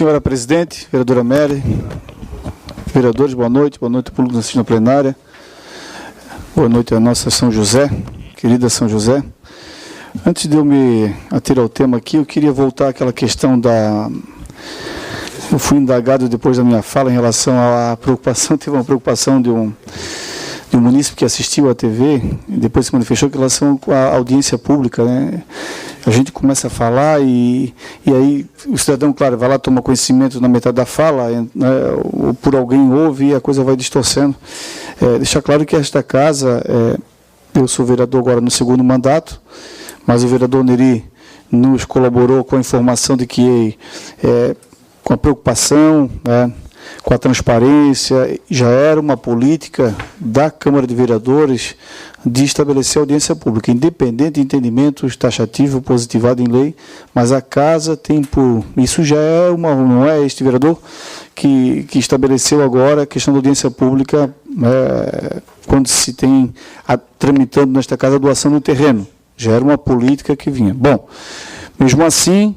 Senhora Presidente, vereadora Mary, vereadores, boa noite público assistindo à plenária, boa noite a nossa São José, querida São José. Antes de eu me ater ao tema aqui, eu queria voltar àquela questão da... Eu fui indagado depois da minha fala em relação à preocupação, teve uma preocupação de um munícipe que assistiu à TV, e depois se manifestou em relação à audiência pública, né? A gente começa a falar e aí o cidadão, claro, vai lá, toma conhecimento na metade da fala, né, ou por alguém ouve e a coisa vai distorcendo. Deixar claro que esta casa, eu sou vereador agora no segundo mandato, mas o vereador Neri nos colaborou com a informação de que, com a preocupação, né, com a transparência, já era uma política da Câmara de Vereadores de estabelecer audiência pública, independente de entendimentos taxativo positivado em lei, mas a casa tem por... Isso já é não é este vereador que estabeleceu agora a questão da audiência pública, quando se tem, tramitando nesta casa, a doação do terreno. Já era uma política que vinha. Bom, mesmo assim...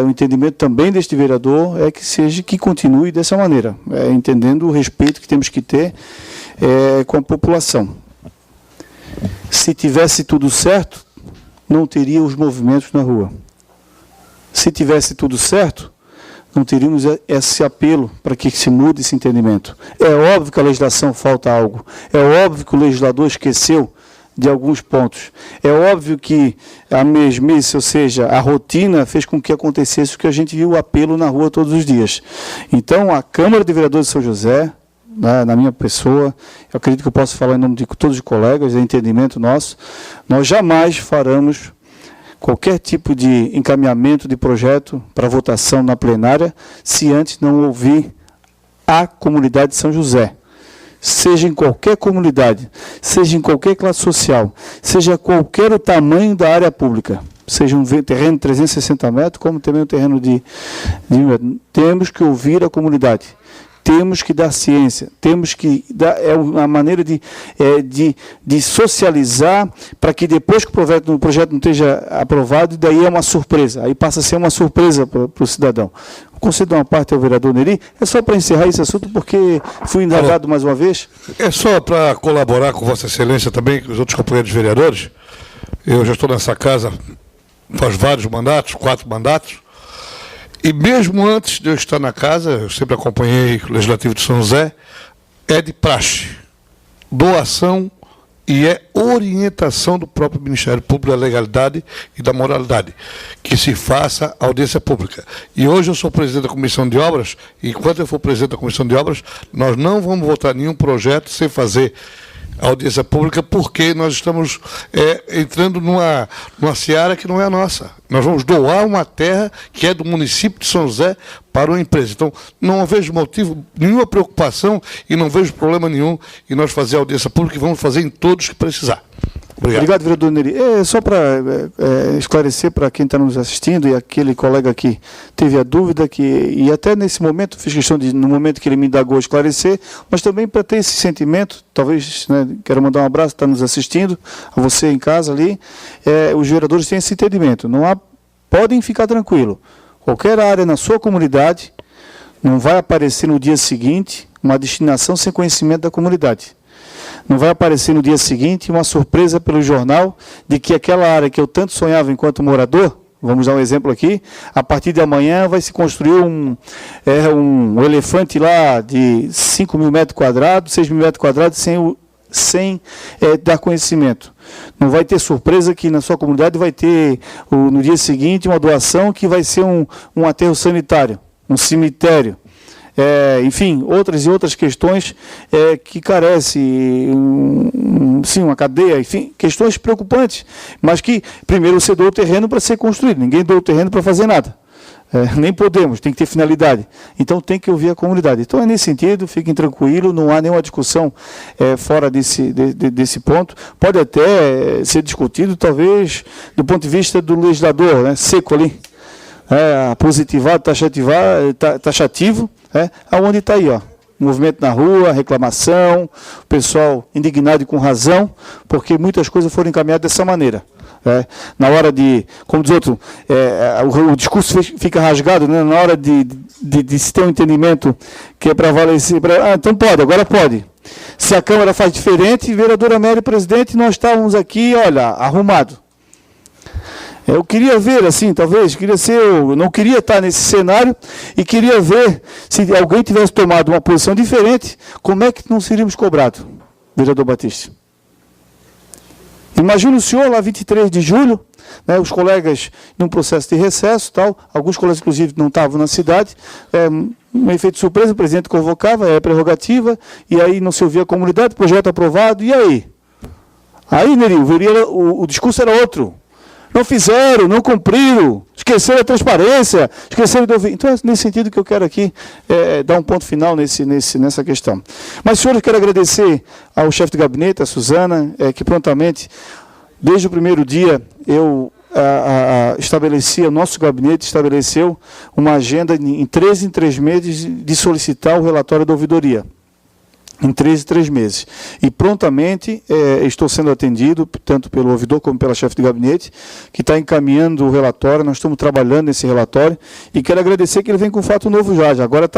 o entendimento também deste vereador é que continue dessa maneira, entendendo o respeito que temos que ter com a população. Se tivesse tudo certo, não teria os movimentos na rua. Se tivesse tudo certo, não teríamos esse apelo para que se mude esse entendimento. É óbvio que a legislação falta algo, é óbvio que o legislador esqueceu de alguns pontos. É óbvio que a mesmice, ou seja, a rotina, fez com que acontecesse o que a gente viu o apelo na rua todos os dias. Então, a Câmara de Vereadores de São José, na minha pessoa, eu acredito que eu posso falar em nome de todos os colegas, é entendimento nosso, nós jamais faremos qualquer tipo de encaminhamento de projeto para votação na plenária, se antes não ouvir a comunidade de São José. Seja em qualquer comunidade, seja em qualquer classe social, seja qualquer o tamanho da área pública, seja um terreno de 360 metros, como também um terreno de 1 metro. Temos que ouvir a comunidade, temos que dar ciência, temos que dar uma maneira de socializar para que depois que o projeto não esteja aprovado, daí é uma surpresa, aí passa a ser uma surpresa para o cidadão. Concedo uma parte ao vereador Neri, é só para encerrar esse assunto, porque fui indagado mais uma vez. É só para colaborar com Vossa Excelência também, com os outros companheiros vereadores. Eu já estou nessa casa faz vários mandatos, 4 mandatos, e mesmo antes de eu estar na casa, eu sempre acompanhei o Legislativo de São José, é de praxe, doação e é orientação do próprio Ministério Público da Legalidade e da Moralidade, que se faça audiência pública. E hoje eu sou presidente da Comissão de Obras, e enquanto eu for presidente da Comissão de Obras, nós não vamos votar nenhum projeto sem fazer audiência pública, porque nós estamos entrando numa seara que não é a nossa. Nós vamos doar uma terra que é do município de São José para uma empresa. Então, não vejo motivo, nenhuma preocupação e não vejo problema nenhum em nós fazer audiência pública e vamos fazer em todos que precisar. Obrigado, vereador Neri. Só para esclarecer para quem está nos assistindo e aquele colega que teve a dúvida, e até nesse momento, fiz questão de, no momento que ele me indagou, esclarecer, mas também para ter esse sentimento, talvez, né, quero mandar um abraço, está nos assistindo, a você em casa ali, os vereadores têm esse entendimento, podem ficar tranquilos, qualquer área na sua comunidade, não vai aparecer no dia seguinte uma destinação sem conhecimento da comunidade. Não vai aparecer no dia seguinte uma surpresa pelo jornal de que aquela área que eu tanto sonhava enquanto morador, vamos dar um exemplo aqui, a partir de amanhã vai se construir um elefante lá de 5 mil metros quadrados, 6 mil metros quadrados, sem dar conhecimento. Não vai ter surpresa que na sua comunidade vai ter, no dia seguinte, uma doação que vai ser um aterro sanitário, um cemitério. Enfim, outras questões que carecem, sim, uma cadeia, enfim, questões preocupantes, mas que, primeiro, você doa o terreno para ser construído, ninguém doa o terreno para fazer nada, nem podemos, tem que ter finalidade, então tem que ouvir a comunidade. Então, é nesse sentido, fiquem tranquilos, não há nenhuma discussão fora desse ponto, pode até ser discutido, talvez, do ponto de vista do legislador, né, seco ali, positivado, taxativo, aonde está aí, ó, movimento na rua, reclamação, o pessoal indignado e com razão, porque muitas coisas foram encaminhadas dessa maneira. Na hora de, como diz outro, o discurso fica rasgado, né? Na hora de se ter um entendimento que é para valer, então pode, agora pode. Se a Câmara faz diferente, vereadora Mary, presidente, nós estávamos aqui, olha, arrumado. Eu queria ver, assim, talvez, eu não queria estar nesse cenário e queria ver se alguém tivesse tomado uma posição diferente, como é que não seríamos cobrados, vereador Batista? Imagina o senhor lá, 23 de julho, né, os colegas num processo de recesso, tal, alguns colegas, inclusive, não estavam na cidade, um efeito surpresa, o presidente convocava, prerrogativa, e aí não se ouvia a comunidade, projeto aprovado, e aí? Aí, Neri, o discurso era outro. Não fizeram, não cumpriram, esqueceram a transparência, esqueceram de ouvir. Então, é nesse sentido que eu quero aqui dar um ponto final nessa questão. Mas, senhores, eu quero agradecer ao chefe de gabinete, a Suzana, que prontamente, desde o primeiro dia, eu o nosso gabinete estabeleceu uma agenda em 3 meses de solicitar o relatório da ouvidoria. Em 3 meses. E prontamente estou sendo atendido, tanto pelo ouvidor como pela chefe de gabinete, que está encaminhando o relatório, nós estamos trabalhando nesse relatório, e quero agradecer que ele vem com fato novo já. Agora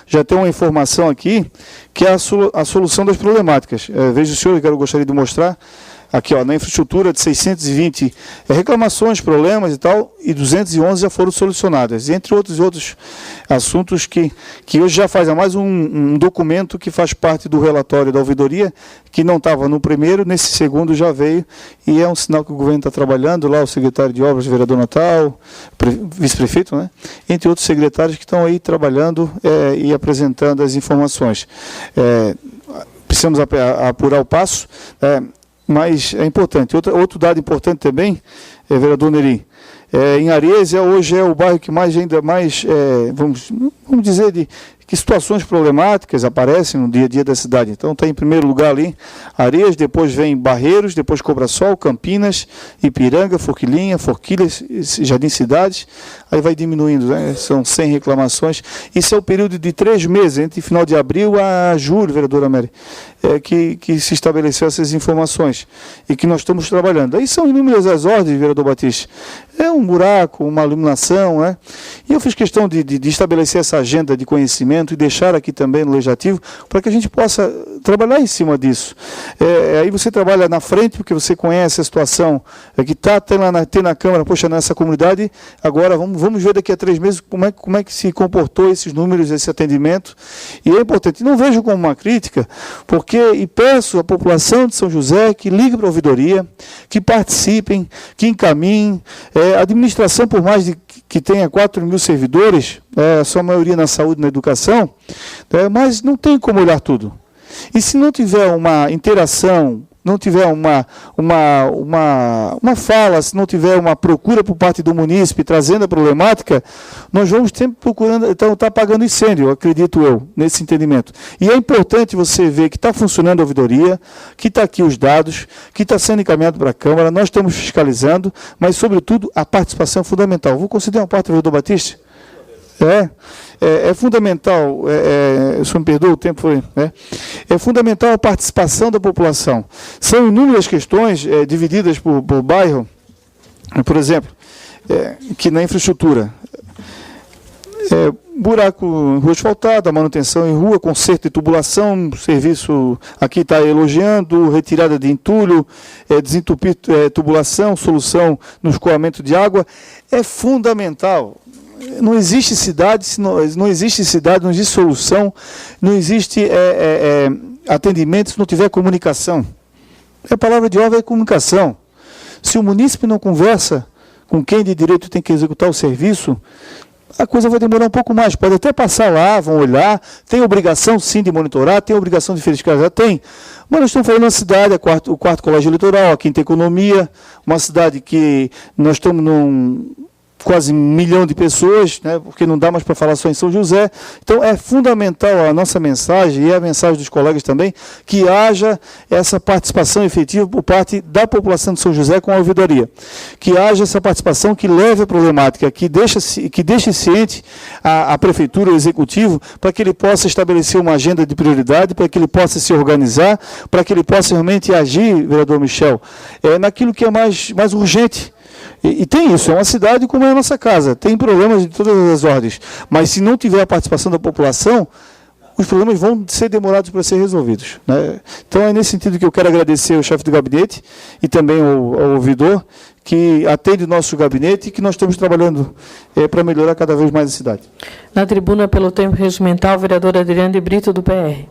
já tem uma informação aqui, que é a solução das problemáticas. Veja o senhor, eu gostaria de mostrar, aqui, na infraestrutura de 620 reclamações, problemas e tal, e 211 já foram solucionadas, entre outros assuntos que hoje já faz mais um documento que faz parte do relatório da ouvidoria, que não estava no primeiro, nesse segundo já veio, e é um sinal que o governo está trabalhando, lá o secretário de obras, o vereador Natal, vice-prefeito, né? Entre outros secretários que estão aí trabalhando e apresentando as informações. Precisamos apurar o passo, mas é importante. Outro dado importante também, vereador Neri, em Areia hoje é o bairro que ainda mais, vamos dizer, que situações problemáticas aparecem no dia a dia da cidade. Então está em primeiro lugar ali Areias, depois vem Barreiros, depois Cobrasol, Campinas, Ipiranga, Forquilhas, Jardim Cidades, aí vai diminuindo, né? São 100 reclamações. Isso é o período de 3 meses, entre final de abril a julho, vereadora Mary, que se estabeleceu essas informações e que nós estamos trabalhando. Aí são inúmeras as ordens, vereador Batista. É um buraco, uma iluminação, né? E eu fiz questão de estabelecer essa agenda de conhecimento e deixar aqui também no Legislativo, para que a gente possa trabalhar em cima disso. Aí você trabalha na frente, porque você conhece a situação que tem na Câmara, poxa, nessa comunidade, agora vamos ver daqui a 3 meses como é que se comportou esses números, esse atendimento, e é importante, não vejo como uma crítica, e peço à população de São José que ligue para a ouvidoria, que participem, que encaminhem, a administração, por mais que tenha 4.000 servidores, a sua maioria na saúde e na educação, mas não tem como olhar tudo. E se não tiver uma interação, não tiver uma fala, se não tiver uma procura por parte do munícipe trazendo a problemática, nós vamos sempre procurando, então está apagando incêndio, acredito eu, nesse entendimento. E é importante você ver que está funcionando a ouvidoria, que está aqui os dados, que está sendo encaminhado para a Câmara, nós estamos fiscalizando, mas, sobretudo, a participação é fundamental. Vou conceder uma parte, vereador Batista? É fundamental, o senhor me perdoa, o tempo foi... É fundamental a participação da população. São inúmeras questões divididas por bairro, por exemplo, que na infraestrutura, buraco em rua asfaltada, manutenção em rua, conserto de tubulação, serviço aqui está elogiando, retirada de entulho, desentupir tubulação, solução no escoamento de água, é fundamental. Não existe cidade, não existe solução, não existe atendimento se não tiver comunicação. A palavra de ordem é comunicação. Se o munícipe não conversa com quem de direito tem que executar o serviço, a coisa vai demorar um pouco mais. Pode até passar lá, vão olhar, tem obrigação sim de monitorar, tem obrigação de fiscalizar, tem. Mas nós estamos falando de uma cidade, o quarto colégio eleitoral, a quinta economia, uma cidade que nós estamos quase 1 milhão de pessoas, né, porque não dá mais para falar só em São José. Então, é fundamental a nossa mensagem, e a mensagem dos colegas também, que haja essa participação efetiva por parte da população de São José com a ouvidoria. Que haja essa participação que leve a problemática, que deixe ciente a prefeitura, o executivo, para que ele possa estabelecer uma agenda de prioridade, para que ele possa se organizar, para que ele possa realmente agir, vereador Michel, naquilo que é mais urgente. E tem isso, é uma cidade como é a nossa casa, tem problemas de todas as ordens, mas se não tiver a participação da população, os problemas vão ser demorados para ser resolvidos, né? Então é nesse sentido que eu quero agradecer ao chefe do gabinete e também ao ouvidor, que atende o nosso gabinete e que nós estamos trabalhando para melhorar cada vez mais a cidade. Na tribuna, pelo tempo regimental, vereador Adriano de Brito, do PR.